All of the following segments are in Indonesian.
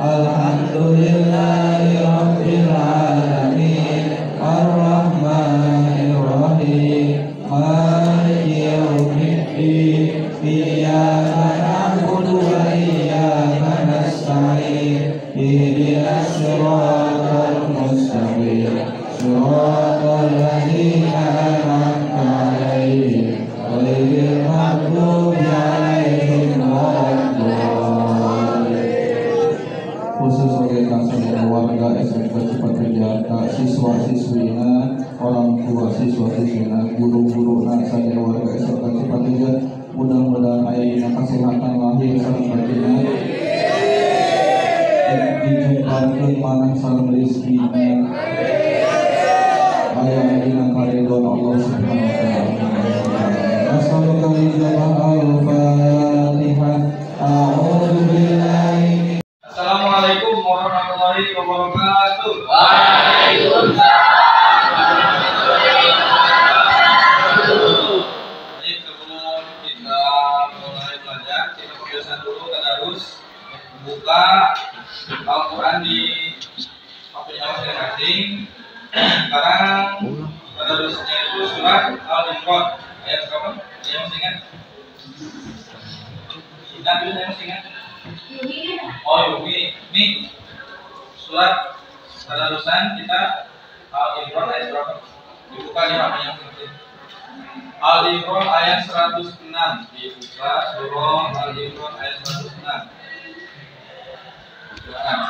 Alhamdulillah. iyyaka na'budu wa iyyaka nasta'in ihdinas siratal mustaqim siratal ladzina an'amta 'alaihim ghairil maghdubi 'alaihim waladdallin. Khusus oleh kasangan warga SMK Cipatujah Jata, siswa-siswina, orang tua siswa-siswina, guru-guru nasanya warga SMK Cipatujah, mudah-mudahan ayahnya kesehatan lahir sareng batinna, dijumpakeun manang sareng rezekina, aya dina karidon Allah Subhanahu wa taala. Al-Fatihah. A'udzu billahi. Assalamualaikum warahmatullahi wabarakatuh. Waalaikumsalam warahmatullahi wabarakatuh. Baik, sebelum kita mulai belajar, kita kebiasaan dulu tadarus buka Al-Quran di HP-nya masing-masing. Sekarang tadarusnya itu surat Al-Imran ayat berapa? Yang masih ingat? Ingat dulu, saya masih ingat. Oh, Yumi. Ini surat tadarusan kita Al-Imran ayat berapa? Dibuka di HP-nya masing-masing. Al-Imran ayat 106. Dibuka surah Al-Imran ayat 106. Silakan.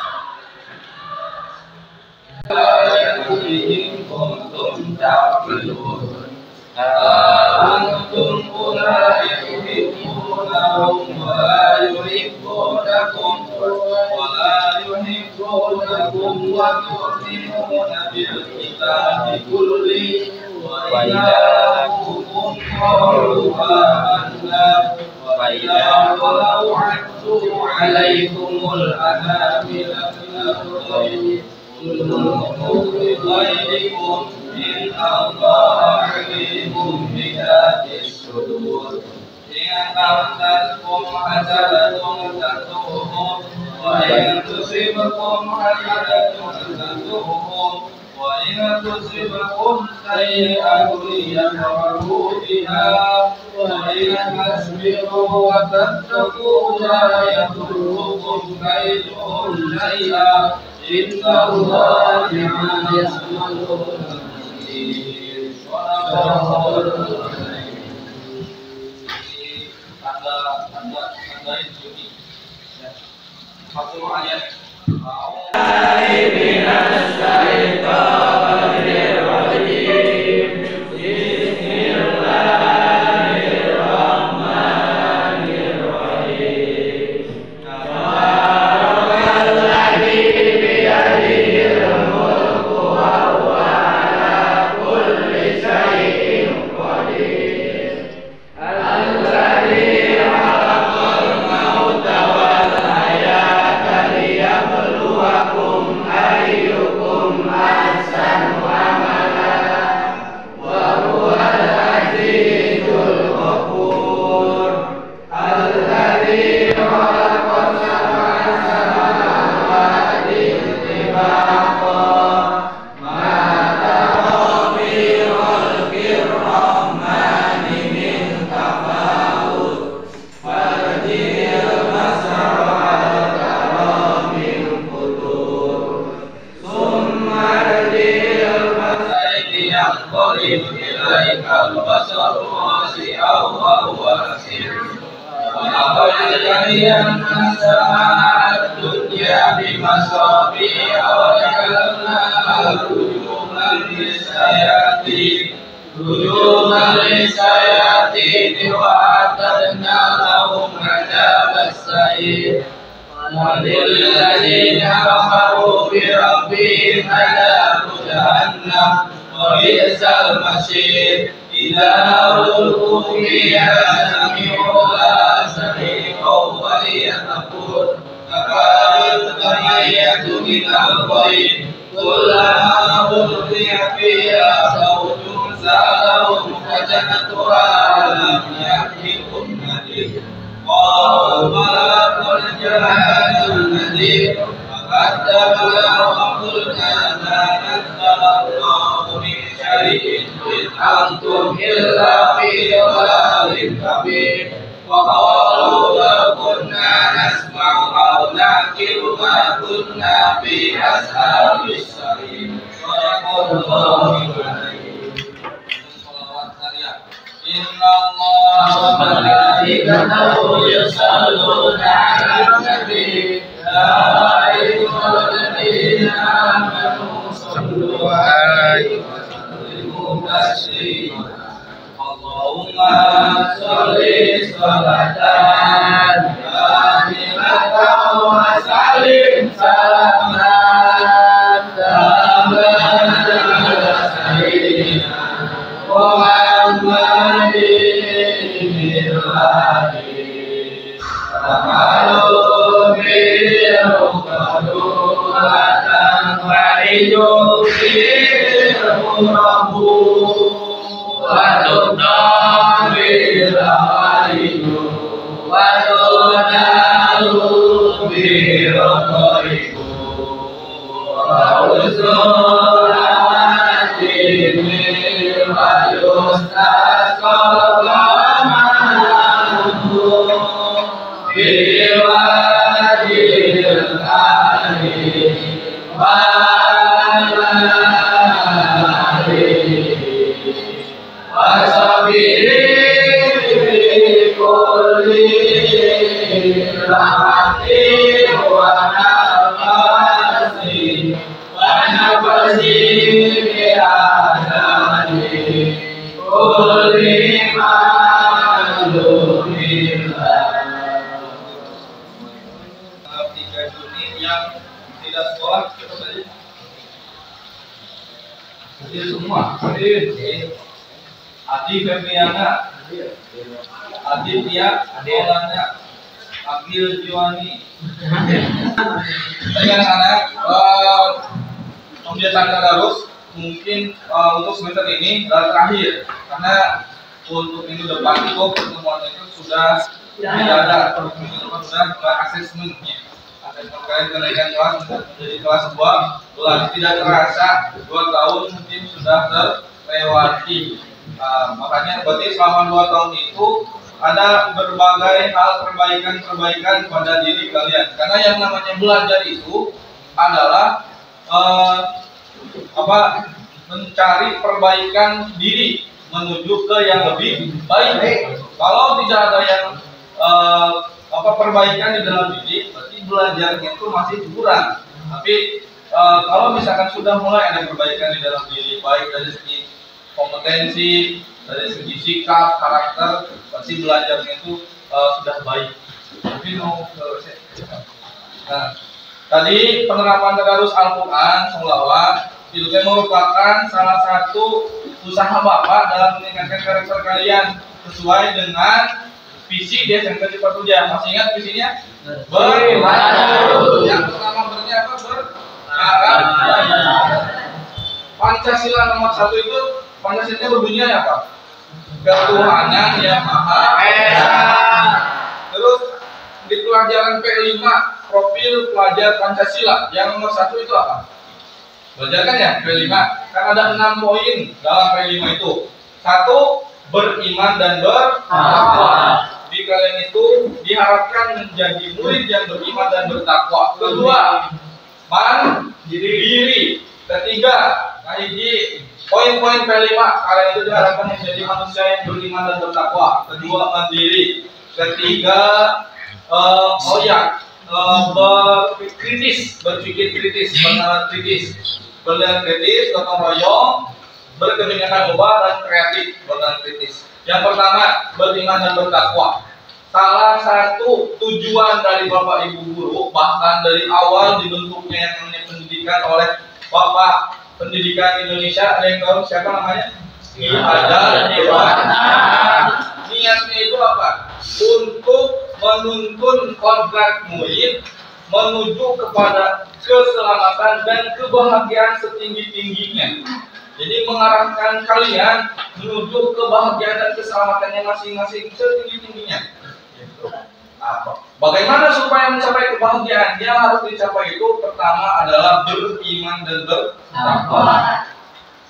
Alaihim kuntum ta'qilun. Antum ulai yuhibbunahum wa la yuhibbunakum wa la yuhibbunakum wa tu'minuna bil kitabi kulli wa ilahukum qalu amanna wa idza qalu 'addu 'alaikumul anamila min al-ghayri kullukum bi ghayrikum in Allah alimun bidatis sudur. In tamsaskum hasanatun tasu'hum wa in tusibkum hasanatun tasu'hum wa in tusibkum sayyi'atun yafrahu biha wa in tasbiru wa tattaqu la yadurrukum kaiduhum shay'a inna Allah bima ya'maluna. Satu ayat. وللذين كفروا بربهم عذاب جهنم وبئس المصير إذا ألقوا فيها سمعوا لها سميعا وهي تقول تكاد تميز من الغيظ كلما ألقي فيها فوج سألهم خزنتها ألم يأتكم نذير قالوا بلى قد جاءنا النذير فكذبنا وقلنا ما نزل الله من شيء إن أنتم إلا في ضلال كبير وقالوا لو كنا نسمع أو نعقل ما كنا في أصحاب السعير صدق الله العظيم. إن الله وملائكته يصلون على النبي يا أيها الذين آمنوا صلوا عليه وسلموا تسليما. اللهم صل صلاة كاملة وسلم سلاما تاما على سيدنا محمد بن الهادي تعالوا بالقدوة تعرج بالرب وتبنى بالعلم وتنال برقيق وحسن عاتم ويستسقى غمامه بوادي الأهل semua Adi Febriana, Adi Tia, Maulana, Akil Jiwani. Jadi anak-anak, pembiasaan tadarus mungkin untuk semester ini adalah terakhir, karena untuk minggu depan itu pertemuan itu sudah tidak ada. Minggu depan sudah asesmennya. Kalian kenaikan kelas menjadi kelas 12, tidak terasa 2 tahun mungkin sudah terlewati. Makanya berarti selama 2 tahun itu ada berbagai hal perbaikan pada diri kalian. Karena yang namanya belajar itu adalah mencari perbaikan diri menuju ke yang lebih baik. Kalau tidak ada yang perbaikan di dalam diri, berarti belajarnya itu masih kurang. Tapi kalau misalkan sudah mulai ada perbaikan di dalam diri, baik dari segi kompetensi, dari segi sikap, karakter, pasti belajarnya itu sudah baik. Tapi tadi penerapan tadarus Al-Quran, sholawat, itu merupakan salah satu usaha Bapak dalam meningkatkan karakter kalian sesuai dengan visi di SMP Cipta Tuja. Masih ingat visinya? Beribadah. Yang pertama bernya apa? Berkarakter. Pancasila nomor 1 itu Pancasila berbunyi apa? Ketuhanan yang Maha Esa. Terus di pelajaran P5 profil pelajar Pancasila yang nomor 1 itu apa? Belajar kan ya P5? Kan ada 6 poin dalam P5 itu. 1. Beriman dan bertakwa. Di kalian itu diharapkan menjadi murid yang beriman dan bertakwa. Kedua, mandiri. Ketiga, poin-poin P5 kalian itu diharapkan menjadi manusia yang beriman dan bertakwa. Kedua, mandiri. Ketiga, berpikir kritis, bernalar kritis, gotong royong, berkebinekaan ubah dan kreatif, bernalar kritis. Yang pertama, beriman dan bertakwa. Salah satu tujuan dari Bapak Ibu guru, bahkan dari awal dibentuknya yang namanya pendidikan oleh Bapak Pendidikan Indonesia, ada yang tahu siapa namanya? Ki Hajar Dewantara. Niatnya itu apa? Untuk menuntun kodrat murid menuju kepada keselamatan dan kebahagiaan setinggi-tingginya. Jadi mengarahkan kalian menuju kebahagiaan dan keselamatannya masing-masing setinggi-tingginya. Bagaimana supaya mencapai kebahagiaan? Yang harus dicapai itu pertama adalah beriman dan bertakwa.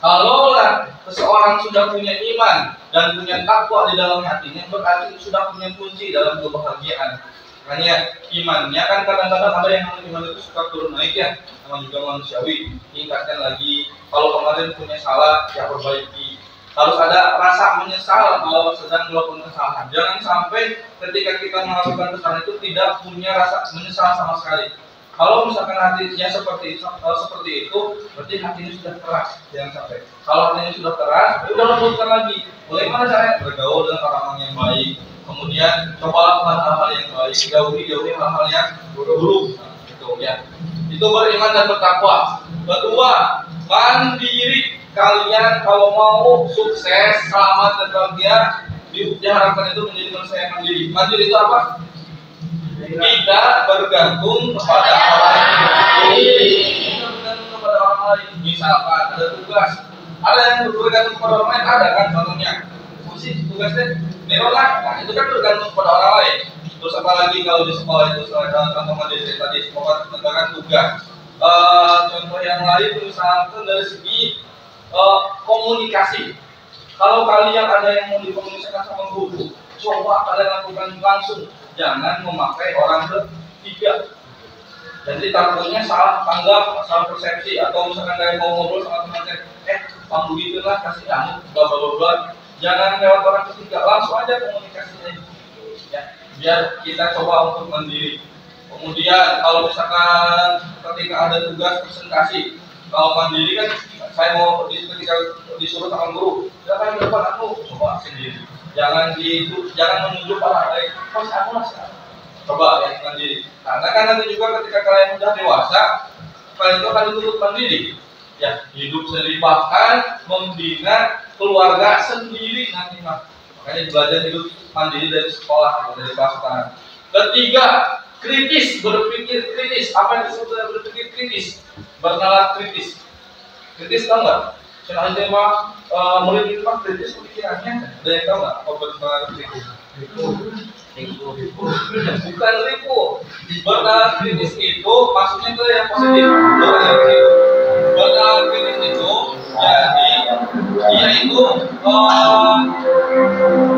Kalaulah seseorang sudah punya iman dan punya takwa di dalam hatinya, berarti sudah punya kunci dalam kebahagiaan. Makanya imannya kan kadang-kadang ada yang iman itu suka turun naik ya, sama juga manusiawi. Tingkatkan lagi. Kalau kemarin punya salah, ya perbaiki. Harus ada rasa menyesal kalau sedang melakukan kesalahan. Jangan sampai ketika kita melakukan kesalahan itu tidak punya rasa menyesal sama sekali. Kalau misalkan hatinya seperti itu, berarti hatinya sudah keras. Jangan sampai. Kalau hatinya sudah keras, ya udah lembutkan lagi. Bagaimana caranya? Bergaul dengan orang-orang yang baik. Kemudian coba lakukan hal-hal yang baik. Jauhi hal-hal yang buruk. Gitu ya. Itu beriman dan bertakwa. Kedua, mandiri. Kalian kalau mau sukses, selamat dan bahagia, diharapkan itu menjadi manusia yang mandiri. Mandiri itu apa? Tidak bergantung kepada orang lain. Bergantung kepada orang lain. Misalkan ada tugas, ada yang bergantung kepada orang lain, ada kan contohnya. Musik tugasnya nerolah, nah itu kan bergantung kepada orang lain. Terus apalagi kalau di sekolah itu contoh mandiri tadi sekolah tentang tugas. Contoh yang lain misalkan dari segi komunikasi. Kalau kalian ada yang mau dikomunikasikan sama guru, coba kalian lakukan langsung. Jangan memakai orang ketiga. Jadi takutnya salah tanggap, salah persepsi, atau misalkan kalian mau ngobrol sama teman-teman, Bang begitu lah, kasih kamu, bla bla bla. Jangan lewat orang ketiga, langsung aja komunikasinya. Ya, biar kita coba untuk mandiri. Kemudian kalau misalkan ketika ada tugas presentasi, kalau mandiri kan saya mau ketika disuruh sama guru, silakan depan aku, coba sendiri. Jangan menunjuk orang lain. Pas aku lah, coba yang mandiri. Karena kan nanti juga ketika kalian sudah dewasa, kalian itu akan dituntut mandiri. Ya, hidup sendiri, bahkan membina keluarga sendiri nanti mah. Makanya belajar hidup mandiri dari sekolah, dari kelas. Ketiga, kritis, berpikir kritis. Apa yang disebut dengan berpikir kritis? Bernalar kritis. Kritis tahu nggak? Saya ada mah murid itu mah kritis pemikirannya. Ada yang tahu nggak? Apa bernalar kritis? Bukan ribu. Bernalar kritis itu maksudnya itu yang positif. Bernalar kritis itu jadi dia itu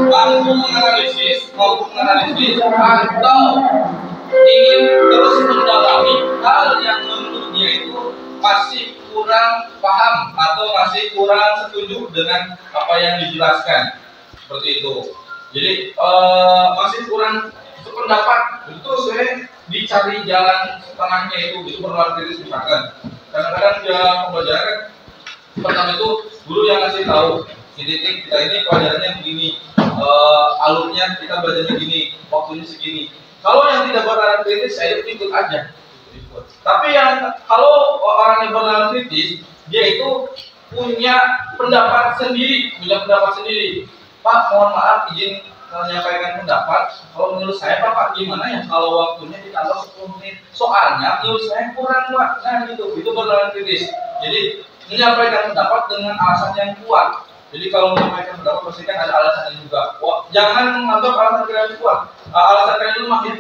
mampu menganalisis atau ingin terus mendalami hal yang menurut dia itu masih kurang paham atau masih kurang setuju dengan apa yang dijelaskan, seperti itu. Jadi masih kurang sependapat, itu saya dicari jalan tengahnya itu berlalu kritis misalkan. Kadang-kadang dia pembelajaran pertama itu guru yang ngasih tahu, titik kita ini pelajarannya begini, alurnya kita belajarnya gini, waktunya segini. Kalau yang tidak bernalar kritis, saya ikut aja. Tapi yang kalau orang yang bernalar kritis, dia itu punya pendapat sendiri, Pak, mohon maaf izin menyampaikan pendapat. Kalau menurut saya Pak gimana ya kalau waktunya ditambah 10 menit? Soalnya menurut saya kurang Pak. Nah itu bernalar kritis. Jadi menyampaikan pendapat dengan alasan yang kuat. Jadi kalau menyampaikan pendapat pasti kan ada alasannya juga. Jangan menganggap alasan kalian kuat. Alasan kalian lemah ya.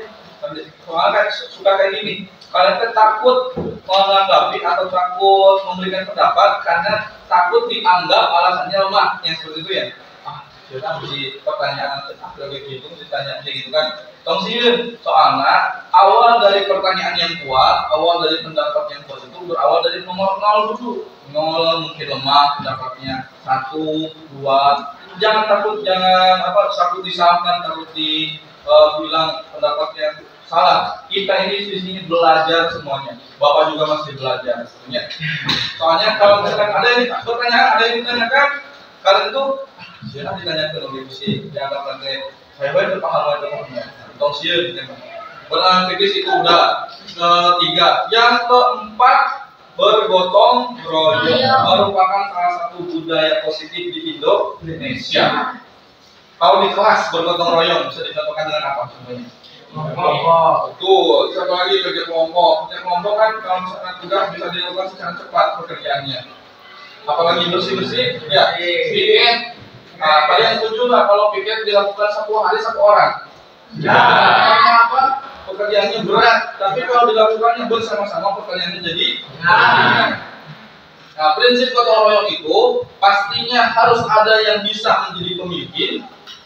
Soalnya kan suka kayak gini. Kalian kan takut menanggapi atau takut memberikan pendapat karena takut dianggap alasannya lemah. Yang seperti itu ya. Sudah di pertanyaan lebih gitu ditanya gitu kan. Tongsiun, soalnya awal dari pertanyaan yang kuat, awal dari pendapat yang kuat itu berawal dari nomor 0 dulu. 0 mungkin lemah pendapatnya, 1, 2. Jangan takut, takut disalahkan, takut bilang pendapatnya salah. Kita ini di sini belajar semuanya. Bapak juga masih belajar sebenarnya. Soalnya kalau misalkan ada yang ditanyakan, kalian itu siapa ditanyakan oleh misi dianggap nanti saya baik berpaham tong sieur gitu. Bernalar kritis itu udah. Ketiga, yang keempat bergotong royong merupakan salah satu budaya positif di Indonesia. Kalau di kelas bergotong royong bisa dicontohkan dengan apa sebenarnya? Tuh, satu lagi kerja kelompok. Kerja kelompok kan kalau misalkan tugas bisa dilakukan secara cepat pekerjaannya. Apalagi bersih-bersih, ya piket. Nah, kalian setuju nggak kalau piket dilakukan 1 hari 1 orang? Ya. Karena apa? Pekerjaannya berat. Tapi kalau dilakukannya bersama-sama pekerjaannya jadi. Nah, prinsip gotong royong itu pastinya harus ada yang bisa menjadi pemimpin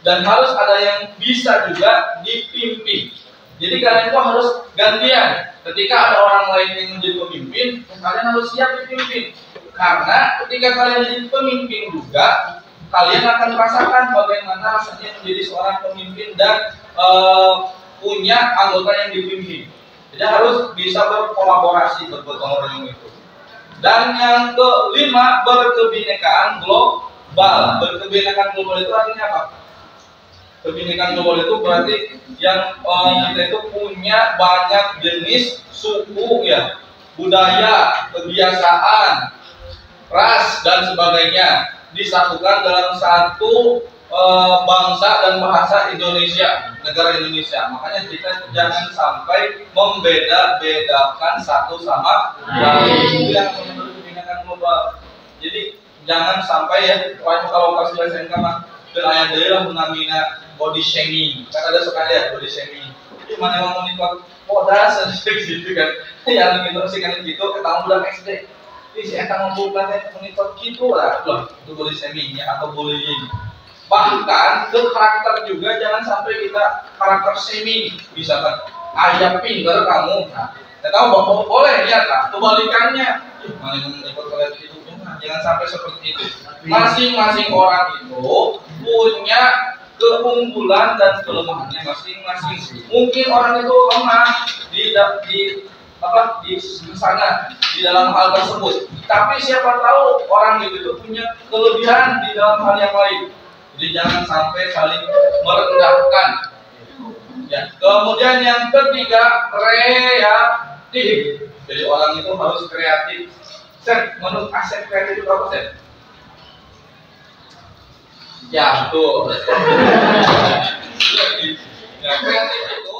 dan harus ada yang bisa juga dipimpin. Jadi kalian itu harus gantian. Ketika ada orang lain yang menjadi pemimpin, kalian harus siap dipimpin. Karena ketika kalian jadi pemimpin juga, kalian akan merasakan bagaimana rasanya menjadi seorang pemimpin dan punya anggota yang dipimpin. Jadi harus bisa berkolaborasi bergotong royong itu. Dan yang kelima, berkebinekaan global. Berkebinekaan global itu artinya apa? Kebinekaan global itu berarti yang kita itu punya banyak jenis suku ya, budaya, kebiasaan, ras dan sebagainya disatukan dalam satu bangsa dan bahasa Indonesia, negara Indonesia. Makanya kita jangan sampai membeda-bedakan satu sama lain. Itu yang kebinekaan global. Jadi jangan sampai ya, kalau pas SMK mah beraya daerah mengamina body shaming. Kan ada suka ya body shaming. Jadi mana yang monitor dasar gitu kan. Yang monitor sih kan gitu ketemu budak SD. Ini si akan membuat monitor gitu lah, itu body shaming ya atau bullying. Bahkan ke karakter juga jangan sampai kita karakter shaming. Misalkan ayah pinter kamu, nah, tahu bahwa boleh ya tak? Kebalikannya, mana yang ikut kalian itu, jangan sampai seperti itu. Masing-masing orang itu punya keunggulan dan kelemahannya masing-masing. Mungkin orang itu lemah di sana di dalam hal tersebut, tapi siapa tahu orang itu punya kelebihan di dalam hal yang lain. Jadi jangan sampai saling merendahkan. Ya. Kemudian yang ketiga, kreatif. Jadi orang itu harus kreatif. Sen, menurut Asep kreatif itu apa, Sen? Ya, betul. Ya, kreatif itu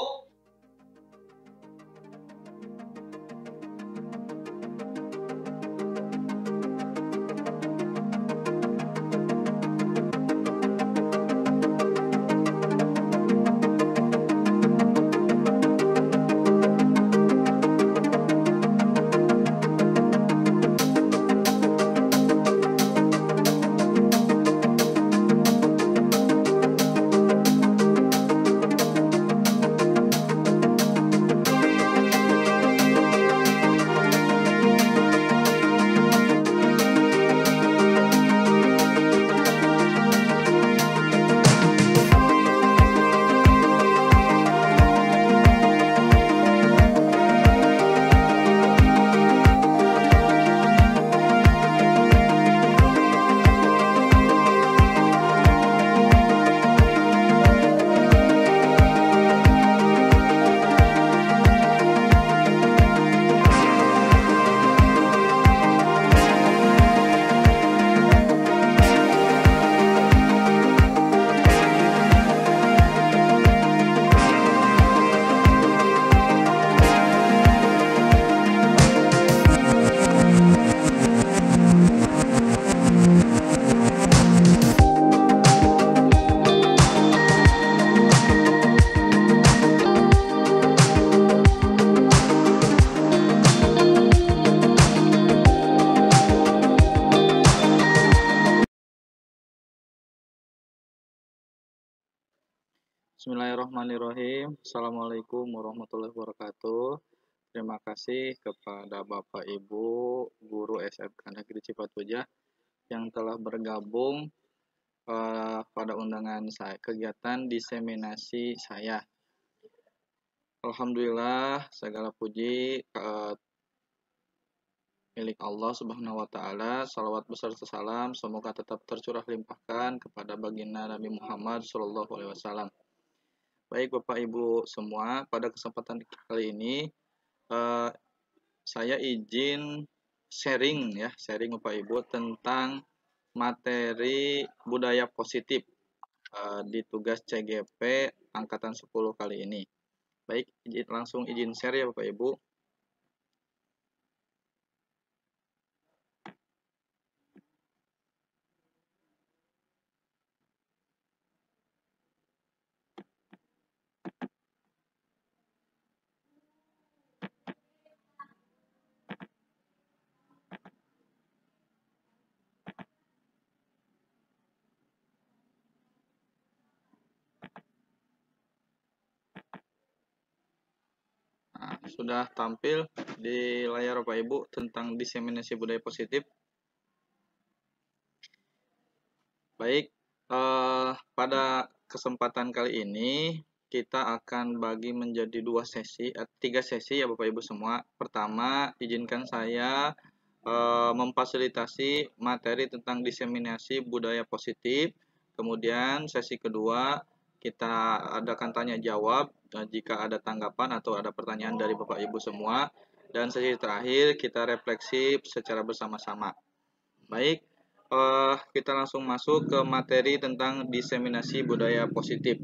Bismillahirrahmanirrahim. Assalamualaikum warahmatullahi wabarakatuh. Terima kasih kepada Bapak Ibu Guru SMK Negeri Cipatujah yang telah bergabung pada undangan saya, kegiatan diseminasi saya. Alhamdulillah, segala puji milik Allah Subhanahu wa Ta'ala. Salawat beserta salam semoga tetap tercurah limpahkan kepada baginda Nabi Muhammad SAW. Baik Bapak Ibu semua, pada kesempatan kali ini saya izin sharing Bapak Ibu tentang materi budaya positif di tugas CGP angkatan 10 kali ini. Baik, langsung izin share ya Bapak Ibu. sudah tampil di layar Bapak Ibu tentang diseminasi budaya positif. Baik, pada kesempatan kali ini kita akan bagi menjadi 3 sesi ya Bapak Ibu semua. Pertama, izinkan saya memfasilitasi materi tentang diseminasi budaya positif. Kemudian sesi kedua kita adakan tanya jawab jika ada tanggapan atau ada pertanyaan dari Bapak Ibu semua. Dan sesi terakhir kita refleksi secara bersama-sama. Baik, kita langsung masuk ke materi tentang diseminasi budaya positif.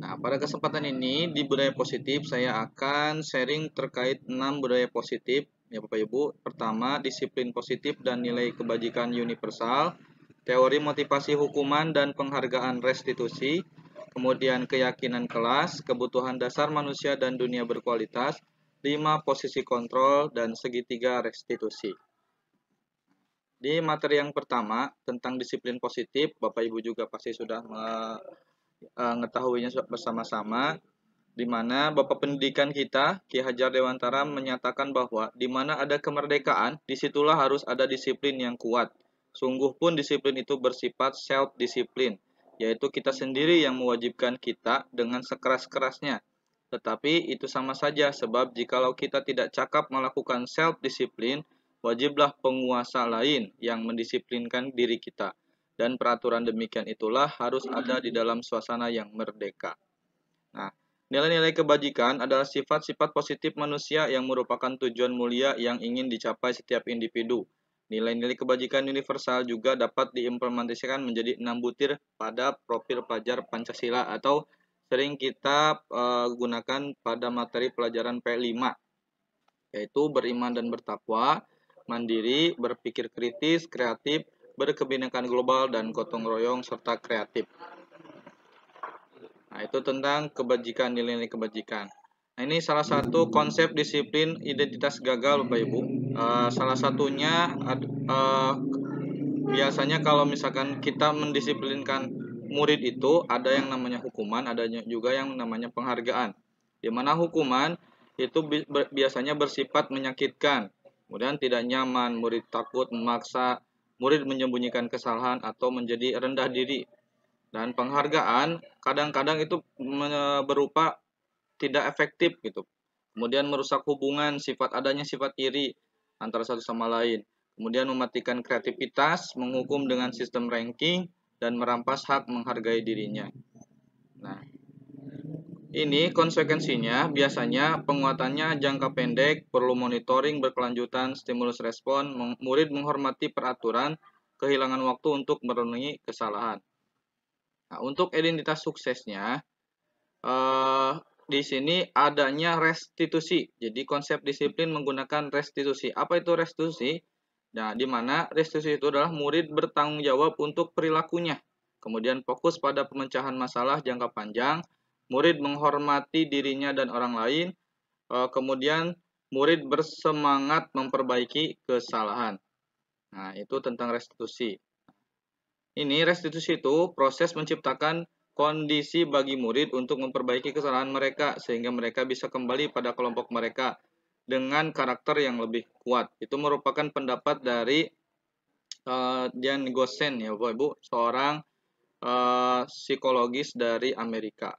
Nah, pada kesempatan ini di budaya positif saya akan sharing terkait 6 budaya positif ya Bapak Ibu. Pertama, disiplin positif dan nilai kebajikan universal, teori motivasi hukuman dan penghargaan restitusi, kemudian keyakinan kelas, kebutuhan dasar manusia dan dunia berkualitas, 5 posisi kontrol dan segitiga restitusi. Di materi yang pertama tentang disiplin positif, Bapak Ibu juga pasti sudah mengetahuinya bersama-sama, di mana Bapak Pendidikan kita, Ki Hajar Dewantara, menyatakan bahwa di mana ada kemerdekaan, disitulah harus ada disiplin yang kuat. Sungguh pun disiplin itu bersifat self-disiplin, yaitu kita sendiri yang mewajibkan kita dengan sekeras-kerasnya. Tetapi itu sama saja, sebab jikalau kita tidak cakap melakukan self-disiplin, wajiblah penguasa lain yang mendisiplinkan diri kita. Dan peraturan demikian itulah harus ada di dalam suasana yang merdeka. Nah, nilai-nilai kebajikan adalah sifat-sifat positif manusia yang merupakan tujuan mulia yang ingin dicapai setiap individu. Nilai-nilai kebajikan universal juga dapat diimplementasikan menjadi 6 butir pada profil pelajar Pancasila atau sering kita gunakan pada materi pelajaran P5, yaitu beriman dan bertakwa, mandiri, berpikir kritis, kreatif, berkebinekaan global, dan gotong royong, serta kreatif. Nah, itu tentang kebajikan, nilai-nilai kebajikan. Nah, ini salah satu konsep disiplin identitas gagal, Bapak Ibu. Salah satunya biasanya kalau misalkan kita mendisiplinkan murid itu ada yang namanya hukuman, ada juga yang namanya penghargaan. Di mana hukuman itu biasanya bersifat menyakitkan, kemudian tidak nyaman, murid takut, memaksa, murid menyembunyikan kesalahan atau menjadi rendah diri. Dan penghargaan kadang-kadang itu berupa tidak efektif gitu. Kemudian merusak hubungan, adanya sifat iri antara satu sama lain. Kemudian mematikan kreativitas, menghukum dengan sistem ranking, dan merampas hak menghargai dirinya. Nah, ini konsekuensinya biasanya penguatannya jangka pendek, perlu monitoring berkelanjutan, stimulus respon, murid menghormati peraturan, kehilangan waktu untuk merenungi kesalahan. Nah, untuk identitas suksesnya, di sini adanya restitusi. Jadi konsep disiplin menggunakan restitusi. Apa itu restitusi? Nah, di mana restitusi itu adalah murid bertanggung jawab untuk perilakunya. Kemudian fokus pada pemecahan masalah jangka panjang, murid menghormati dirinya dan orang lain, kemudian murid bersemangat memperbaiki kesalahan. Nah, itu tentang restitusi. Ini restitusi itu proses menciptakan kondisi bagi murid untuk memperbaiki kesalahan mereka sehingga mereka bisa kembali pada kelompok mereka dengan karakter yang lebih kuat. Itu merupakan pendapat dari Jan Gosen ya Bapak Ibu, seorang psikologis dari Amerika.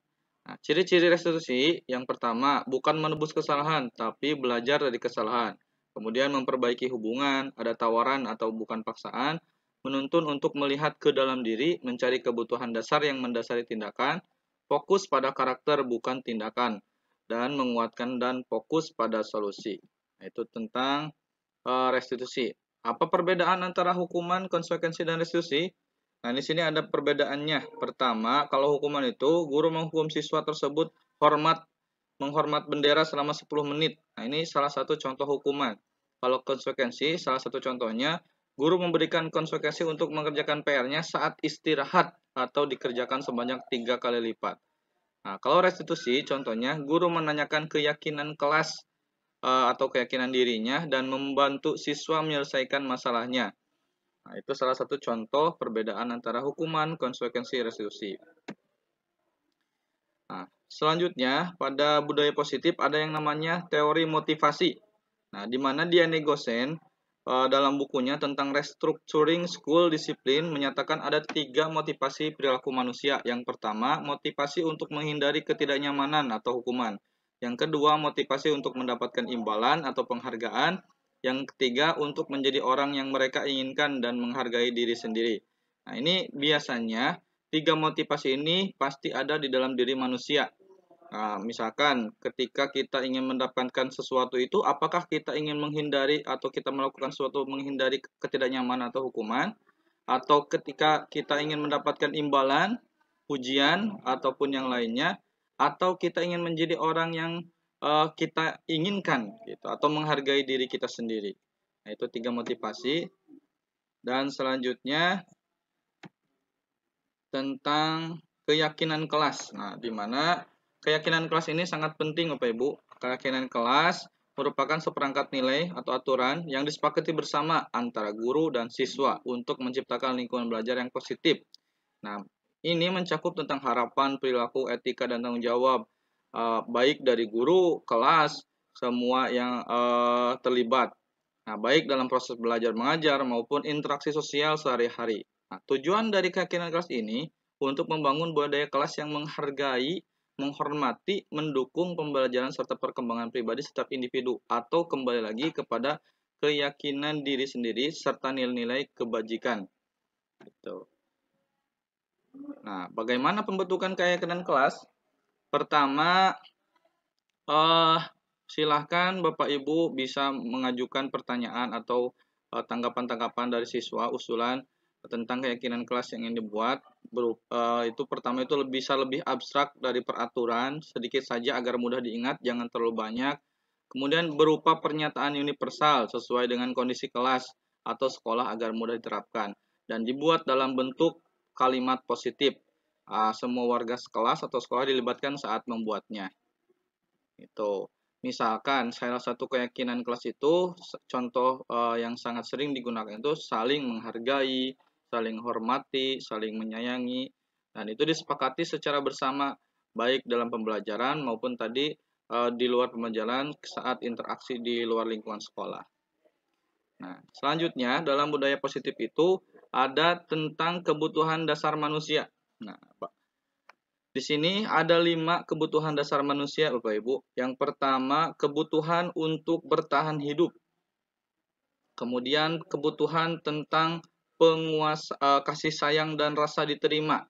Nah, ciri-ciri restitusi yang pertama, bukan menebus kesalahan tapi belajar dari kesalahan. Kemudian memperbaiki hubungan, ada tawaran atau bukan paksaan, menuntun untuk melihat ke dalam diri, mencari kebutuhan dasar yang mendasari tindakan, fokus pada karakter bukan tindakan, dan menguatkan dan fokus pada solusi. Nah, itu tentang restitusi. Apa perbedaan antara hukuman, konsekuensi, dan restitusi? Nah, di sini ada perbedaannya. Pertama, kalau hukuman itu guru menghukum siswa tersebut menghormat bendera selama 10 menit. Nah, ini salah satu contoh hukuman. Kalau konsekuensi, salah satu contohnya guru memberikan konsekuensi untuk mengerjakan PR-nya saat istirahat atau dikerjakan sebanyak 3 kali lipat. Nah, kalau restitusi, contohnya guru menanyakan keyakinan kelas atau keyakinan dirinya dan membantu siswa menyelesaikan masalahnya. Nah, itu salah satu contoh perbedaan antara hukuman, konsekuensi, restitusi. Nah, selanjutnya pada budaya positif ada yang namanya teori motivasi. Nah, di mana Diane Gosen dalam bukunya tentang Restructuring School Discipline menyatakan ada 3 motivasi perilaku manusia. Yang pertama, motivasi untuk menghindari ketidaknyamanan atau hukuman. Yang kedua, motivasi untuk mendapatkan imbalan atau penghargaan. Yang ketiga, untuk menjadi orang yang mereka inginkan dan menghargai diri sendiri. Nah, ini biasanya 3 motivasi ini pasti ada di dalam diri manusia. Nah, misalkan ketika kita ingin mendapatkan sesuatu itu, apakah kita ingin menghindari atau kita melakukan sesuatu menghindari ketidaknyamanan atau hukuman, atau ketika kita ingin mendapatkan imbalan, pujian, ataupun yang lainnya, atau kita ingin menjadi orang yang kita inginkan, gitu, atau menghargai diri kita sendiri. Nah, itu 3 motivasi. Dan selanjutnya tentang keyakinan kelas. Nah, di mana keyakinan kelas ini sangat penting Bapak Ibu. Keyakinan kelas merupakan seperangkat nilai atau aturan yang disepakati bersama antara guru dan siswa untuk menciptakan lingkungan belajar yang positif. Nah, ini mencakup tentang harapan, perilaku, etika, dan tanggung jawab baik dari guru, kelas, semua yang terlibat. Nah, baik dalam proses belajar mengajar maupun interaksi sosial sehari-hari. Nah, tujuan dari keyakinan kelas ini untuk membangun budaya kelas yang menghargai, menghormati, mendukung pembelajaran serta perkembangan pribadi setiap individu, atau kembali lagi kepada keyakinan diri sendiri serta nilai-nilai kebajikan. Gitu. Nah, bagaimana pembentukan keyakinan kelas? Pertama, silahkan Bapak Ibu bisa mengajukan pertanyaan atau tanggapan-tanggapan dari siswa, usulan tentang keyakinan kelas yang ingin dibuat. Itu pertama itu bisa lebih abstrak dari peraturan, sedikit saja agar mudah diingat, jangan terlalu banyak. Kemudian berupa pernyataan universal sesuai dengan kondisi kelas atau sekolah agar mudah diterapkan. Dan dibuat dalam bentuk kalimat positif. Semua warga kelas atau sekolah dilibatkan saat membuatnya. Itu. Misalkan salah satu keyakinan kelas itu contoh yang sangat sering digunakan itu saling menghargai, saling hormati, saling menyayangi, dan itu disepakati secara bersama baik dalam pembelajaran maupun tadi di luar pembelajaran saat interaksi di luar lingkungan sekolah. Nah, selanjutnya dalam budaya positif itu ada tentang kebutuhan dasar manusia. Nah, di sini ada 5 kebutuhan dasar manusia, Bapak Ibu. Yang pertama, kebutuhan untuk bertahan hidup. Kemudian kebutuhan tentang kasih sayang dan rasa diterima.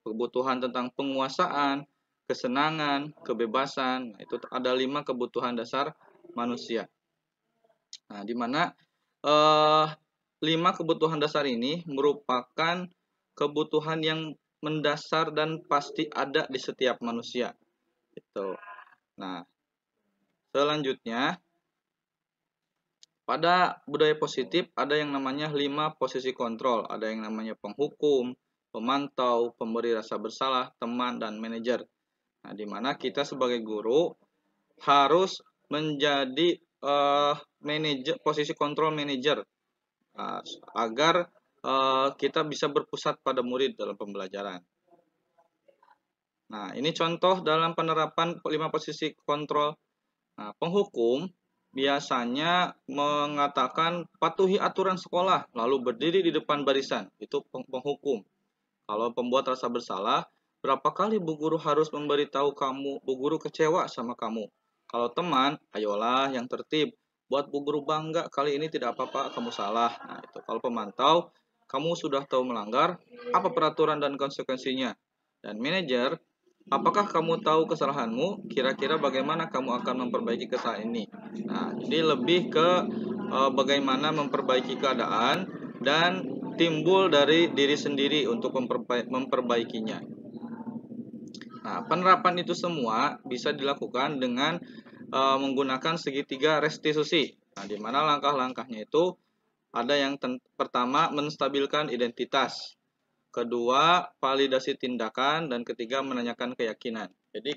Kebutuhan tentang penguasaan, kesenangan, kebebasan. Itu ada 5 kebutuhan dasar manusia. Nah, di mana 5 kebutuhan dasar ini merupakan kebutuhan yang mendasar dan pasti ada di setiap manusia. Gitu. Nah, selanjutnya pada budaya positif ada yang namanya 5 posisi kontrol. Ada yang namanya penghukum, pemantau, pemberi rasa bersalah, teman, dan manajer. Nah, di mana kita sebagai guru harus menjadi posisi kontrol manajer agar kita bisa berpusat pada murid dalam pembelajaran. Nah, ini contoh dalam penerapan 5 posisi kontrol. Nah, penghukum biasanya mengatakan patuhi aturan sekolah, lalu berdiri di depan barisan. Itu penghukum. Kalau pembuat rasa bersalah, berapa kali Bu Guru harus memberitahu kamu, Bu Guru kecewa sama kamu. Kalau teman, ayolah yang tertib. Buat Bu Guru bangga, kali ini tidak apa-apa, kamu salah. Nah, itu. Kalau pemantau, kamu sudah tahu melanggar, apa peraturan dan konsekuensinya. Dan manajer, apakah kamu tahu kesalahanmu? Kira-kira bagaimana kamu akan memperbaiki kesalahan ini? Nah, ini lebih ke bagaimana memperbaiki keadaan dan timbul dari diri sendiri untuk memperbaikinya. Nah, penerapan itu semua bisa dilakukan dengan menggunakan segitiga restitusi. Nah, di mana langkah-langkahnya itu ada yang pertama menstabilkan identitas, kedua validasi tindakan, dan ketiga menanyakan keyakinan. Jadi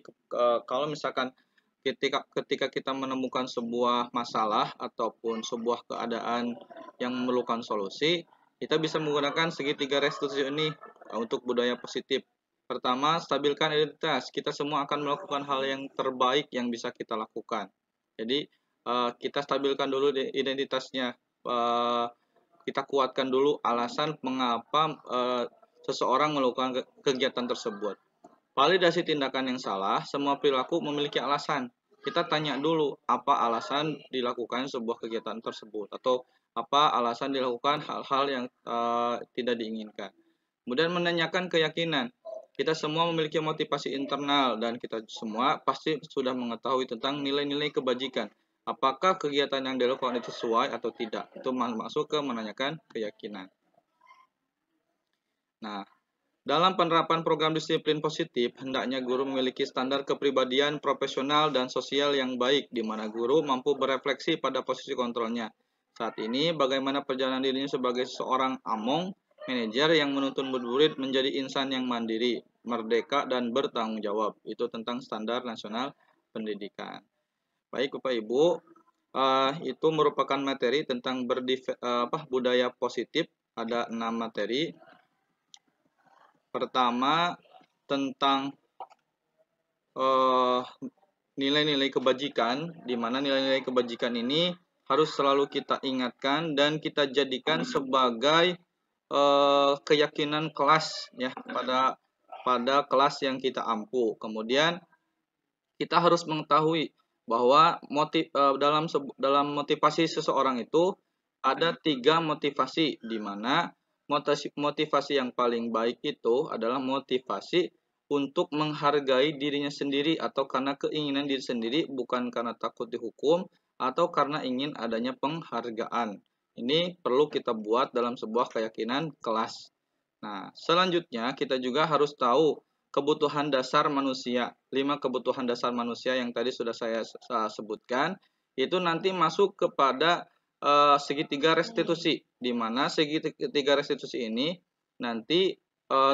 kalau misalkan ketika kita menemukan sebuah masalah ataupun sebuah keadaan yang memerlukan solusi, kita bisa menggunakan segitiga restitusi ini untuk budaya positif. Pertama, stabilkan identitas. Kita semua akan melakukan hal yang terbaik yang bisa kita lakukan. Jadi, kita stabilkan dulu identitasnya. Kita kuatkan dulu alasan mengapa seseorang melakukan kegiatan tersebut. Validasi tindakan yang salah, semua perilaku memiliki alasan. Kita tanya dulu apa alasan dilakukan sebuah kegiatan tersebut atau apa alasan dilakukan hal-hal yang tidak diinginkan. Kemudian menanyakan keyakinan. Kita semua memiliki motivasi internal dan kita semua pasti sudah mengetahui tentang nilai-nilai kebajikan. Apakah kegiatan yang dilakukan itu sesuai atau tidak? Itu masuk ke menanyakan keyakinan. Nah, dalam penerapan program disiplin positif, hendaknya guru memiliki standar kepribadian profesional dan sosial yang baik, di mana guru mampu berefleksi pada posisi kontrolnya. Saat ini, bagaimana perjalanan dirinya sebagai seorang among, manajer yang menuntun murid menjadi insan yang mandiri, merdeka, dan bertanggung jawab. Itu tentang standar nasional pendidikan. Baik, Bapak Ibu, itu merupakan materi tentang budaya positif. Ada 6 materi. Pertama, tentang nilai-nilai kebajikan, di mana nilai-nilai kebajikan ini harus selalu kita ingatkan dan kita jadikan sebagai keyakinan kelas ya pada kelas yang kita ampu. Kemudian kita harus mengetahui bahwa dalam motivasi seseorang itu ada 3 motivasi, di mana motivasi yang paling baik itu adalah motivasi untuk menghargai dirinya sendiri atau karena keinginan diri sendiri, bukan karena takut dihukum atau karena ingin adanya penghargaan. Ini perlu kita buat dalam sebuah keyakinan kelas. Nah, selanjutnya kita juga harus tahu kebutuhan dasar manusia. 5 kebutuhan dasar manusia yang tadi sudah saya sebutkan, itu nanti masuk kepada segitiga restitusi, di mana segitiga restitusi ini nanti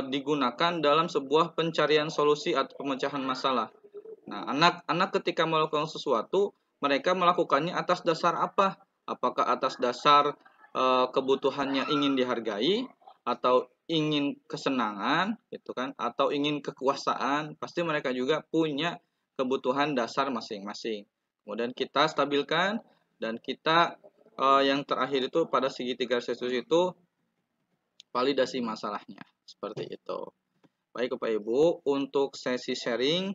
digunakan dalam sebuah pencarian solusi atau pemecahan masalah. Nah, anak-anak ketika melakukan sesuatu, mereka melakukannya atas dasar apa? Apakah atas dasar kebutuhannya ingin dihargai, atau ingin kesenangan, gitu kan? Atau ingin kekuasaan? Pasti mereka juga punya kebutuhan dasar masing-masing. Kemudian kita stabilkan dan kita yang terakhir itu pada segitiga restitusi itu validasi masalahnya. Seperti itu. Baik Bapak Ibu, untuk sesi sharing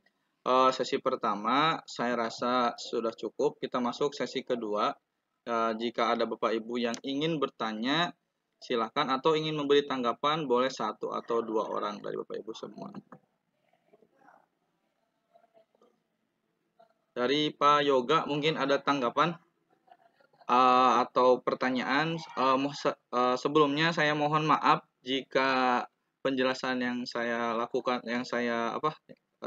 sesi pertama saya rasa sudah cukup. Kita masuk sesi kedua. Jika ada Bapak Ibu yang ingin bertanya, silakan, atau ingin memberi tanggapan, boleh 1 atau 2 orang dari Bapak Ibu semua. Dari Pak Yoga mungkin ada tanggapan atau pertanyaan. Sebelumnya saya mohon maaf jika penjelasan yang saya lakukan, yang saya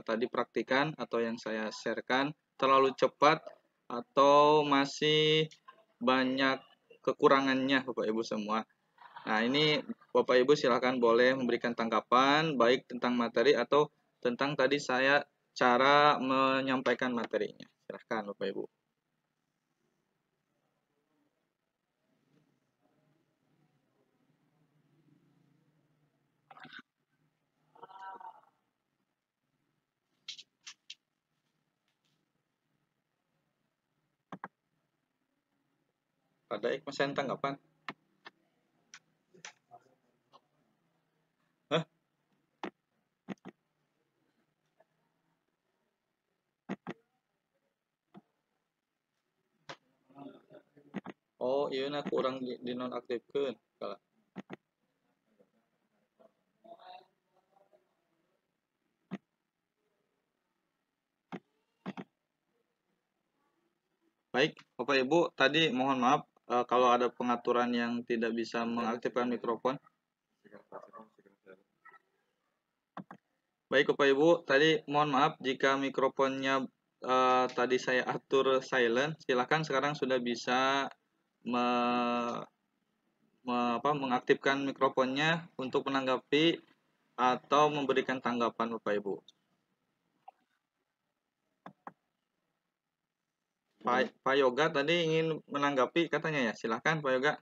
tadi praktikan atau yang saya sharekan terlalu cepat atau masih banyak kekurangannya Bapak Ibu semua. Nah, ini Bapak Ibu silakan boleh memberikan tanggapan baik tentang materi atau tentang tadi saya cara menyampaikan materinya. Silakan Bapak Ibu. Ada masih tanggapan? Hah? Oh, iya nah kurang dinonaktifkeun. Baik, Bapak Ibu, tadi mohon maaf kalau ada pengaturan yang tidak bisa mengaktifkan mikrofon. Baik, Bapak Ibu, tadi mohon maaf jika mikrofonnya tadi saya atur silent. Silakan sekarang sudah bisa mengaktifkan mikrofonnya untuk menanggapi atau memberikan tanggapan Bapak Ibu. Pak Yoga tadi ingin menanggapi katanya ya, silakan Pak Yoga.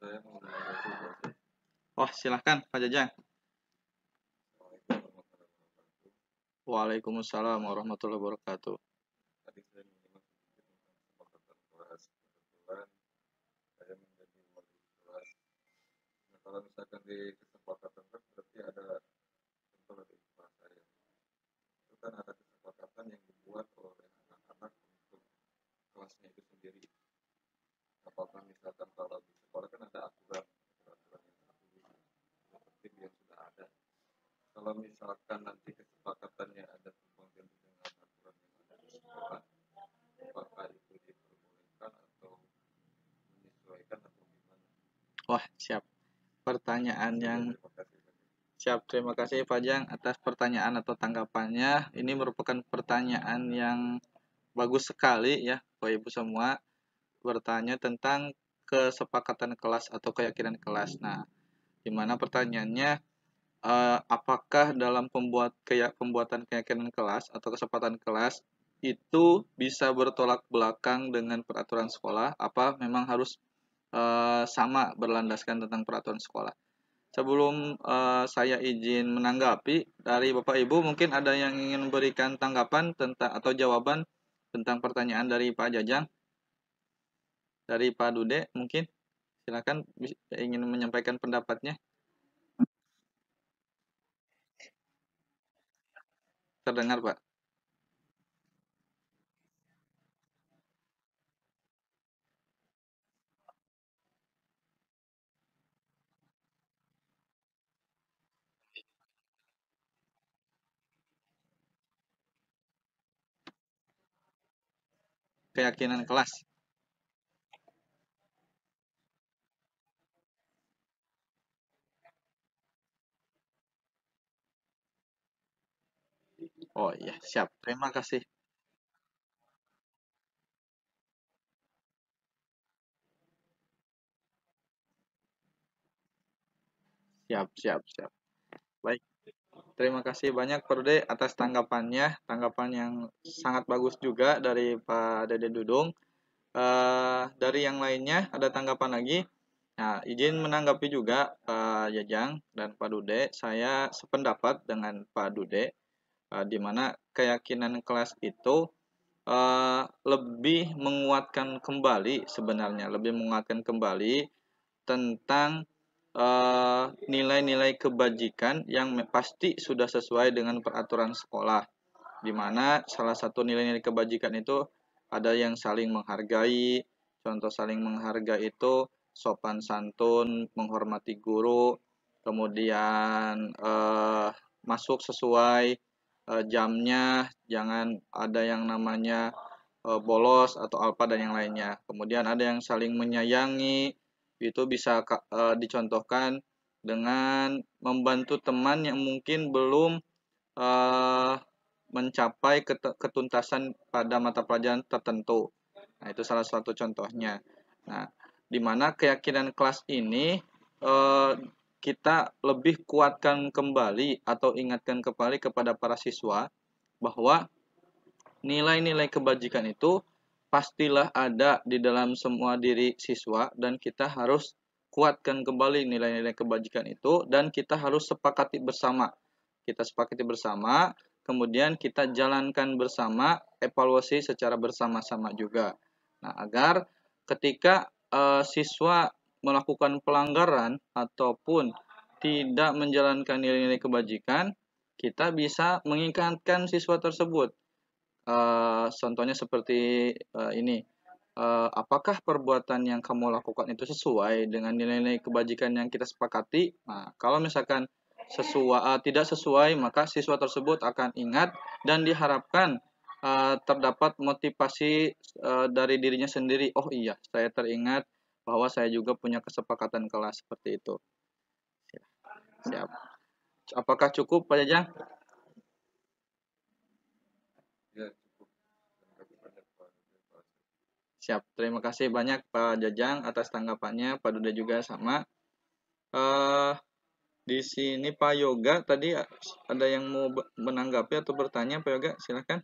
Saya mau menanggapi Pak Ustaz. Oh, silahkan Pak Jajang. Assalamualaikum warahmatullahi wabarakatuh. Waalaikumsalam warahmatullahi wabarakatuh. Tadi saya menyimak sedikit tentang kesepakatan kelas. Kebetulan saya menjadi wali kelas. Nah, kalau misalkan di kesepakatan kan berarti ada contoh dari kelas saya. Itu kan ada kesepakatan yang dibuat oleh anak-anak untuk kelasnya itu sendiri. Apakah misalkan kalau di sekolah kan ada aturan yang seperti yang sudah ada. Kalau misalkan nanti kesepakatannya ada tumpang tindih dengan aturan yang ada di sekolah, apakah itu diperbolehkan atau menyesuaikan atau gimana? Wah, siap. Pertanyaan yang Terima kasih. siap. Terima kasih Pak Jang atas pertanyaan atau tanggapannya. Ini merupakan pertanyaan yang bagus sekali ya, Bapak Ibu semua. Bertanya tentang kesepakatan kelas atau keyakinan kelas. Nah, di mana pertanyaannya apakah dalam pembuatan keyakinan kelas atau kesepakatan kelas itu bisa bertolak belakang dengan peraturan sekolah? Apa memang harus sama berlandaskan tentang peraturan sekolah? Sebelum saya izin menanggapi dari Bapak Ibu, mungkin ada yang ingin memberikan tanggapan tentang atau jawaban tentang pertanyaan dari Pak Jajang, dari Pak Dude, mungkin silakan ingin menyampaikan pendapatnya. Terdengar, Pak. Keyakinan kelas. Oh iya, siap. Terima kasih. Siap, siap, siap. Baik. Terima kasih banyak Pak Dude atas tanggapannya. Tanggapan yang sangat bagus juga dari Pak Dede Dudung. Dari yang lainnya ada tanggapan lagi? Nah, izin menanggapi juga Pak Jajang dan Pak Dude. Saya sependapat dengan Pak Dude, di mana keyakinan kelas itu lebih menguatkan kembali sebenarnya, lebih menguatkan kembali tentang nilai-nilai kebajikan yang pasti sudah sesuai dengan peraturan sekolah, di mana salah satu nilai-nilai kebajikan itu ada yang saling menghargai. Contoh saling menghargai itu sopan santun, menghormati guru, kemudian masuk sesuai jamnya, jangan ada yang namanya bolos atau alpa dan yang lainnya. Kemudian ada yang saling menyayangi, itu bisa dicontohkan dengan membantu teman yang mungkin belum uh, mencapai ketuntasan pada mata pelajaran tertentu. Nah, itu salah satu contohnya. Nah, di mana keyakinan kelas ini kita lebih kuatkan kembali atau ingatkan kembali kepada para siswa bahwa nilai-nilai kebajikan itu pastilah ada di dalam semua diri siswa dan kita harus kuatkan kembali nilai-nilai kebajikan itu dan kita harus sepakati bersama. Kita sepakati bersama, kemudian kita jalankan bersama, evaluasi secara bersama-sama juga. Nah, agar ketika siswa melakukan pelanggaran ataupun tidak menjalankan nilai-nilai kebajikan, kita bisa mengingatkan siswa tersebut. Contohnya seperti ini. Apakah perbuatan yang kamu lakukan itu sesuai dengan nilai-nilai kebajikan yang kita sepakati? Nah, kalau misalkan tidak sesuai, maka siswa tersebut akan ingat dan diharapkan terdapat motivasi dari dirinya sendiri. Oh iya, saya teringat bahwa saya juga punya kesepakatan kelas seperti itu. Siap. Apakah cukup, Pak Jajang? Ya, cukup. Terima kasih banyak Pak. Siap. Terima kasih banyak Pak Jajang atas tanggapannya. Pak Duda juga sama. Di sini Pak Yoga tadi ada yang mau menanggapi atau bertanya, Pak Yoga? Silakan.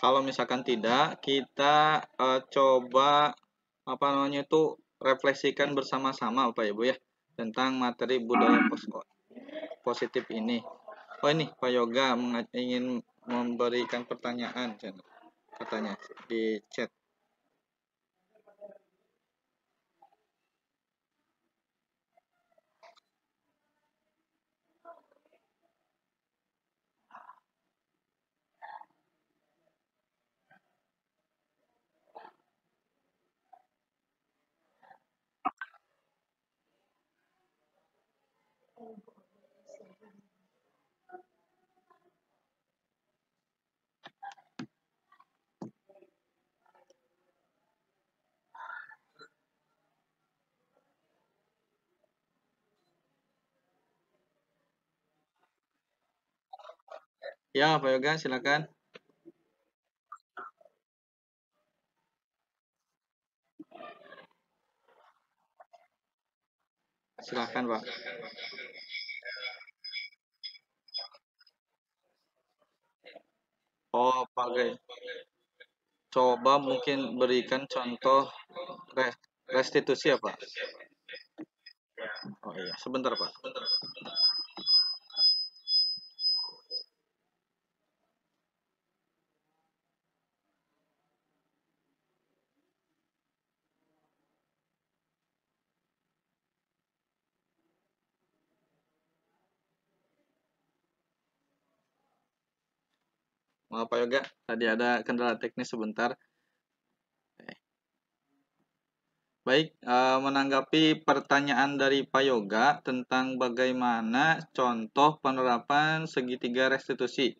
Kalau misalkan tidak, kita coba apa namanya itu refleksikan bersama-sama Bapak Ibu ya tentang materi budaya positif ini. Oh ini Pak Yoga ingin memberikan pertanyaan katanya di chat. Ya Pak Yoga silakan. Silakan Pak. Oh Pak Gay. Coba mungkin berikan contoh restitusi ya Pak. Oh iya, sebentar Pak. Maaf Pak Yoga, tadi ada kendala teknis sebentar. Baik, menanggapi pertanyaan dari Pak Yoga tentang bagaimana contoh penerapan segitiga restitusi.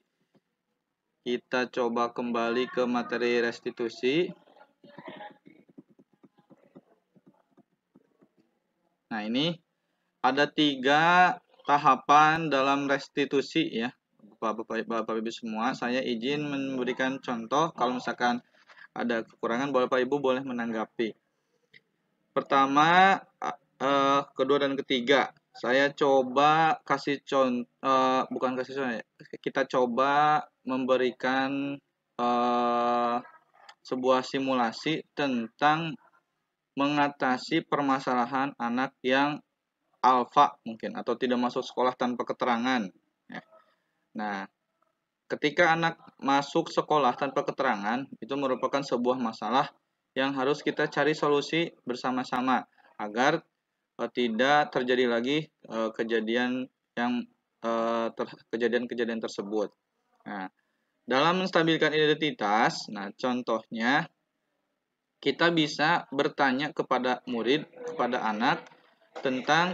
Kita coba kembali ke materi restitusi. Nah, ini ada 3 tahapan dalam restitusi ya. Bapak Ibu semua, saya izin memberikan contoh. Kalau misalkan ada kekurangan, Bapak Ibu boleh menanggapi. Pertama, kedua dan ketiga, saya coba kasih contoh, bukan kasih contoh, kita coba memberikan sebuah simulasi tentang mengatasi permasalahan anak yang alfa mungkin atau tidak masuk sekolah tanpa keterangan. Nah, ketika anak masuk sekolah tanpa keterangan itu merupakan sebuah masalah yang harus kita cari solusi bersama-sama agar tidak terjadi lagi kejadian tersebut. Nah, dalam menstabilkan identitas, nah contohnya kita bisa bertanya kepada murid, kepada anak tentang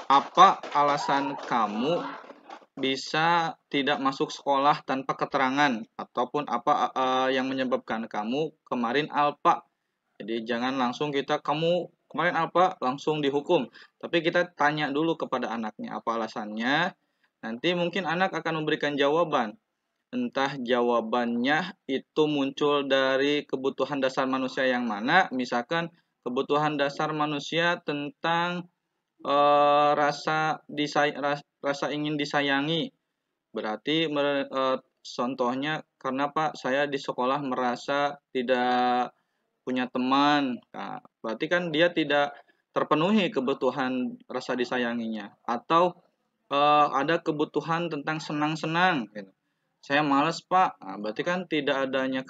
apa alasan kamu bisa tidak masuk sekolah tanpa keterangan ataupun apa yang menyebabkan kamu kemarin alpa. Jadi jangan langsung kamu kemarin alpa langsung dihukum, tapi kita tanya dulu kepada anaknya apa alasannya. Nanti mungkin anak akan memberikan jawaban. Entah jawabannya itu muncul dari kebutuhan dasar manusia yang mana, misalkan kebutuhan dasar manusia tentang rasa ingin disayangi. Berarti contohnya karena Pak saya di sekolah merasa tidak punya teman. Nah, berarti kan dia tidak terpenuhi kebutuhan rasa disayanginya atau ada kebutuhan tentang senang-senang gitu. Saya malas Pak. Nah, berarti kan tidak adanya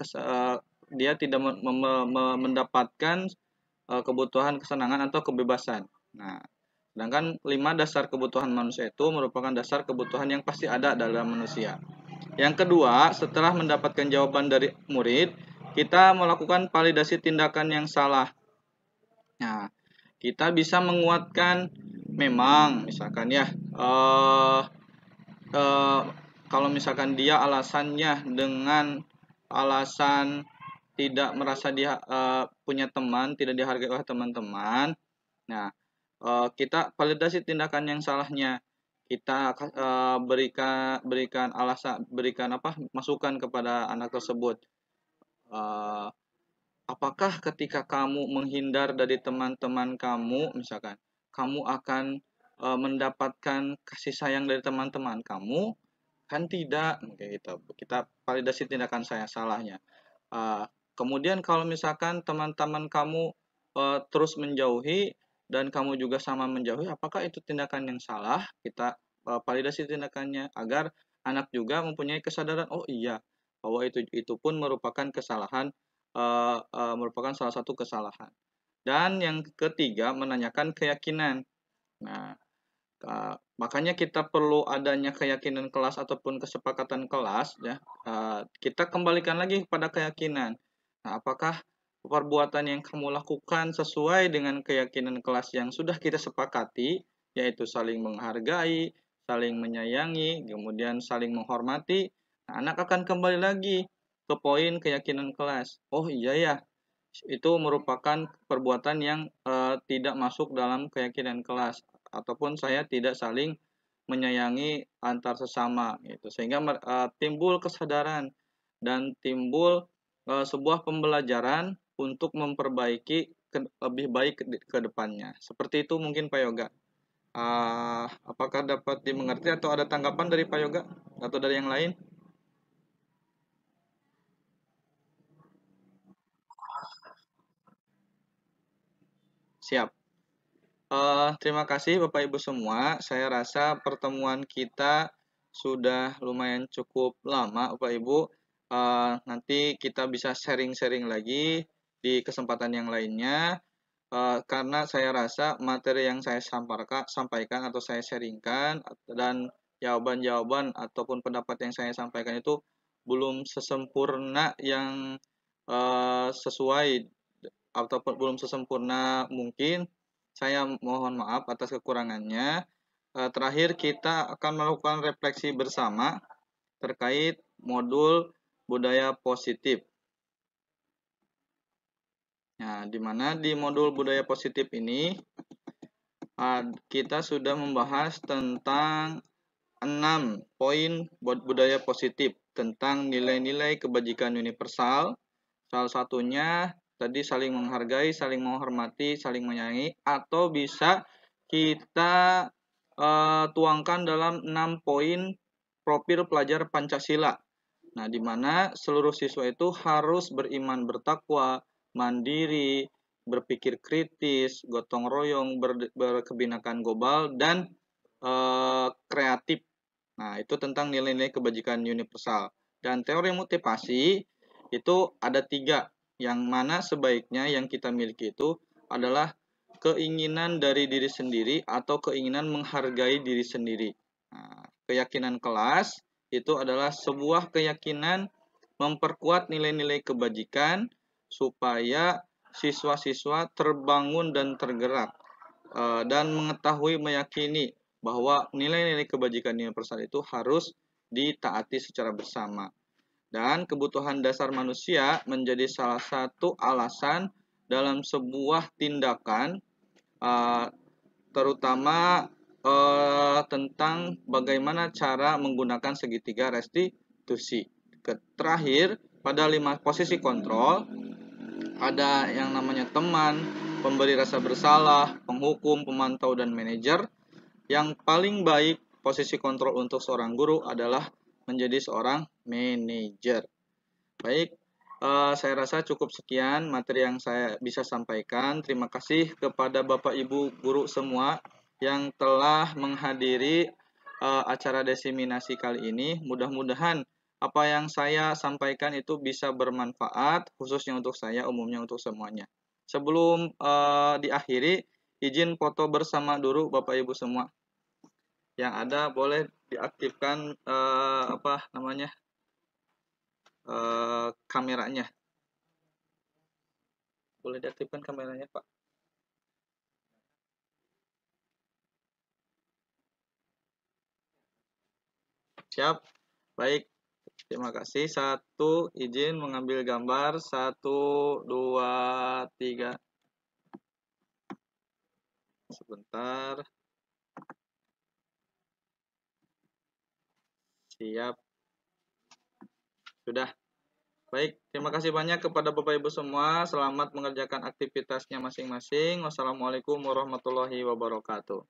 dia tidak mendapatkan kebutuhan kesenangan atau kebebasan. Nah, sedangkan 5 dasar kebutuhan manusia itu merupakan dasar kebutuhan yang pasti ada dalam manusia. Yang kedua, setelah mendapatkan jawaban dari murid, kita melakukan validasi tindakan yang salah. Nah, kita bisa menguatkan memang misalkan ya kalau misalkan dia alasannya dengan alasan tidak merasa dia punya teman, tidak dihargai oleh teman-teman. Nah, kita validasi tindakan yang salahnya. Kita berikan masukan kepada anak tersebut. Apakah ketika kamu menghindar dari teman-teman kamu, misalkan, kamu akan mendapatkan kasih sayang dari teman-teman kamu? Kan tidak, kayak gitu. Kita validasi tindakan saya salahnya. Kemudian kalau misalkan teman-teman kamu terus menjauhi dan kamu juga sama menjauhi, apakah itu tindakan yang salah? Kita validasi tindakannya agar anak juga mempunyai kesadaran, oh iya, bahwa itu pun merupakan kesalahan, merupakan salah satu kesalahan. Dan yang ketiga, menanyakan keyakinan. Nah, makanya kita perlu adanya keyakinan kelas ataupun kesepakatan kelas ya. Kita kembalikan lagi pada keyakinan. Nah, apakah perbuatan yang kamu lakukan sesuai dengan keyakinan kelas yang sudah kita sepakati, yaitu saling menghargai, saling menyayangi, kemudian saling menghormati. Nah, anak akan kembali lagi ke poin keyakinan kelas. Oh iya ya, itu merupakan perbuatan yang tidak masuk dalam keyakinan kelas, ataupun saya tidak saling menyayangi antar sesama gitu, sehingga timbul kesadaran dan timbul sebuah pembelajaran untuk memperbaiki lebih baik ke depannya. Seperti itu mungkin Pak Yoga. Apakah dapat dimengerti atau ada tanggapan dari Pak Yoga atau dari yang lain? Siap. Terima kasih Bapak Ibu semua. Saya rasa pertemuan kita sudah lumayan cukup lama Bapak Ibu. Nanti kita bisa sharing-sharing lagi di kesempatan yang lainnya. Karena saya rasa materi yang saya sampaikan atau saya sharingkan dan jawaban-jawaban ataupun pendapat yang saya sampaikan itu belum sesempurna yang sesuai ataupun belum sesempurna mungkin. Saya mohon maaf atas kekurangannya. Terakhir kita akan melakukan refleksi bersama terkait modul budaya positif. Nah, di mana di modul budaya positif ini kita sudah membahas tentang 6 poin budaya positif tentang nilai-nilai kebajikan universal. Salah satunya tadi saling menghargai, saling menghormati, saling menyayangi, atau bisa kita tuangkan dalam 6 poin profil pelajar Pancasila. Nah, di mana seluruh siswa itu harus beriman bertakwa, mandiri, berpikir kritis, gotong royong, berkebinekaan global, dan kreatif. Nah, itu tentang nilai-nilai kebajikan universal. Dan teori motivasi itu ada 3, yang mana sebaiknya yang kita miliki itu adalah keinginan dari diri sendiri atau keinginan menghargai diri sendiri. Nah, keyakinan kelas itu adalah sebuah keyakinan memperkuat nilai-nilai kebajikan supaya siswa-siswa terbangun dan tergerak dan mengetahui meyakini bahwa nilai-nilai kebajikan universal itu harus ditaati secara bersama. Dan kebutuhan dasar manusia menjadi salah satu alasan dalam sebuah tindakan terutama tentang bagaimana cara menggunakan segitiga restitusi. Terakhir, pada 5 posisi kontrol ada yang namanya teman, pemberi rasa bersalah, penghukum, pemantau, dan manajer. Yang paling baik posisi kontrol untuk seorang guru adalah menjadi seorang manajer. Baik, saya rasa cukup sekian materi yang saya bisa sampaikan. Terima kasih kepada Bapak Ibu guru semua yang telah menghadiri acara diseminasi kali ini. Mudah-mudahan apa yang saya sampaikan itu bisa bermanfaat, khususnya untuk saya, umumnya untuk semuanya. Sebelum diakhiri, izin foto bersama dulu Bapak Ibu semua. Yang ada boleh diaktifkan kameranya. Boleh diaktifkan kameranya, Pak. Siap. Baik. Terima kasih. 1, izin mengambil gambar. 1, 2, 3. Sebentar. Siap. Sudah. Baik, terima kasih banyak kepada Bapak Ibu semua. Selamat mengerjakan aktivitasnya masing-masing. Wassalamualaikum warahmatullahi wabarakatuh.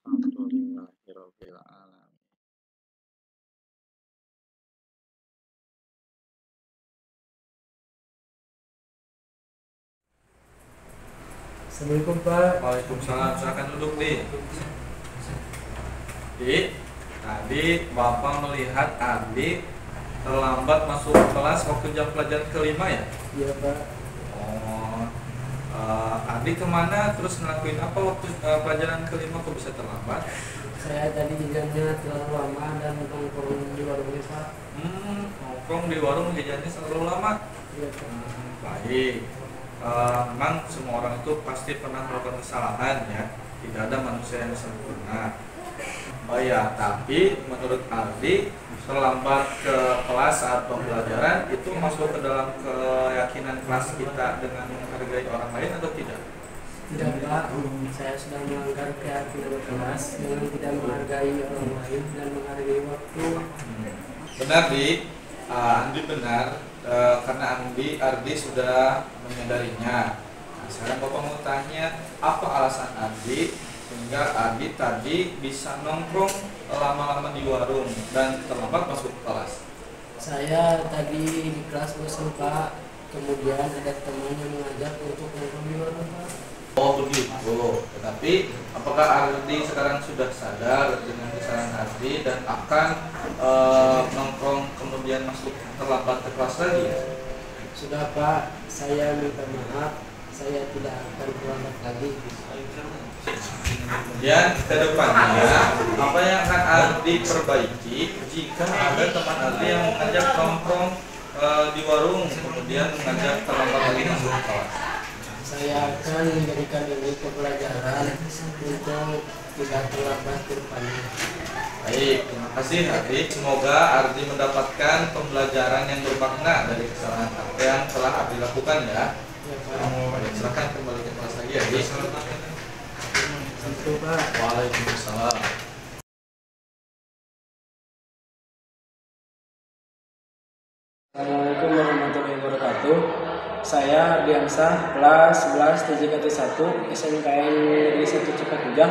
Alhamdulillahirabbil alamin. Assalamualaikum Pak. Waalaikumsalam, silakan duduk Di, tadi Bapak melihat Ardi terlambat masuk kelas waktu jam pelajaran kelima ya? Iya Pak. Oh, Ardi kemana terus ngelakuin apa waktu pelajaran kelima kok bisa terlambat? Saya tadi jajannya terlalu lama dan nongkrong di warungnya Pak. Nongkrong di warung jajannya selalu lama. Iya Pak. Baik. Memang semua orang itu pasti pernah melakukan kesalahan ya. Tidak ada manusia yang sempurna. Oh ya, tapi menurut Ardi terlambat ke kelas saat pembelajaran itu masuk ke dalam keyakinan kelas kita dengan menghargai orang lain atau tidak? Tidak Pak, saya sudah melanggar keyakinan kelas dengan tidak menghargai orang lain dan menghargai waktu. Benar Andi benar, karena Ardi sudah menyadarinya. Nah, sekarang Bapak mau tanya, apa alasan Ardi sehingga Ardi tadi bisa nongkrong lama-lama di warung dan terlambat masuk kelas? Saya tadi di kelas bosan Pak, kemudian ada teman yang mengajak untuk nongkrong di warung Pak. Oh begitu, tetapi apakah Ardi sekarang sudah sadar dengan kesalahan Ardi dan akan nongkrong kemudian masuk terlambat ke kelas lagi? Sudah Pak, saya minta maaf, saya tidak akan terlambat lagi. Kemudian ke depannya, apa yang akan Ardi perbaiki jika ada teman Ardi yang mengajak nongkrong di warung kemudian mengajak terlambat lagi masuk kelas? Saya akan menjadikan ini pembelajaran untuk tidak terlambat ke depannya. Baik, terima kasih Ardi. Semoga Ardi mendapatkan pembelajaran yang bermakna dari kesalahan apa yang telah Ardi lakukan ya. Ya Pak. Baik, silakan kembali ke kelas lagi Ardi. Tentu Pak. Waalaikumsalam. Assalamualaikum warahmatullahi wabarakatuh. Saya Ardiansah, kelas 11 TJKT 1 SMKN Negeri 1 Cipatujah,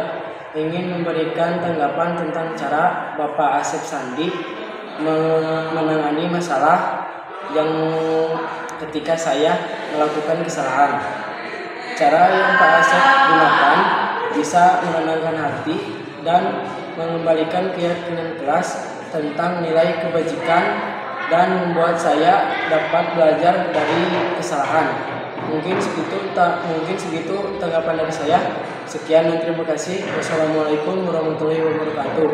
ingin memberikan tanggapan tentang cara Bapak Asep Sandi menangani masalah yang ketika saya melakukan kesalahan. Cara yang Pak Asep gunakan bisa menenangkan hati dan mengembalikan keyakinan kelas tentang nilai kebajikan dan membuat saya dapat belajar dari kesalahan. Mungkin segitu tanggapan dari saya. Sekian dan terima kasih. Wassalamualaikum warahmatullahi wabarakatuh.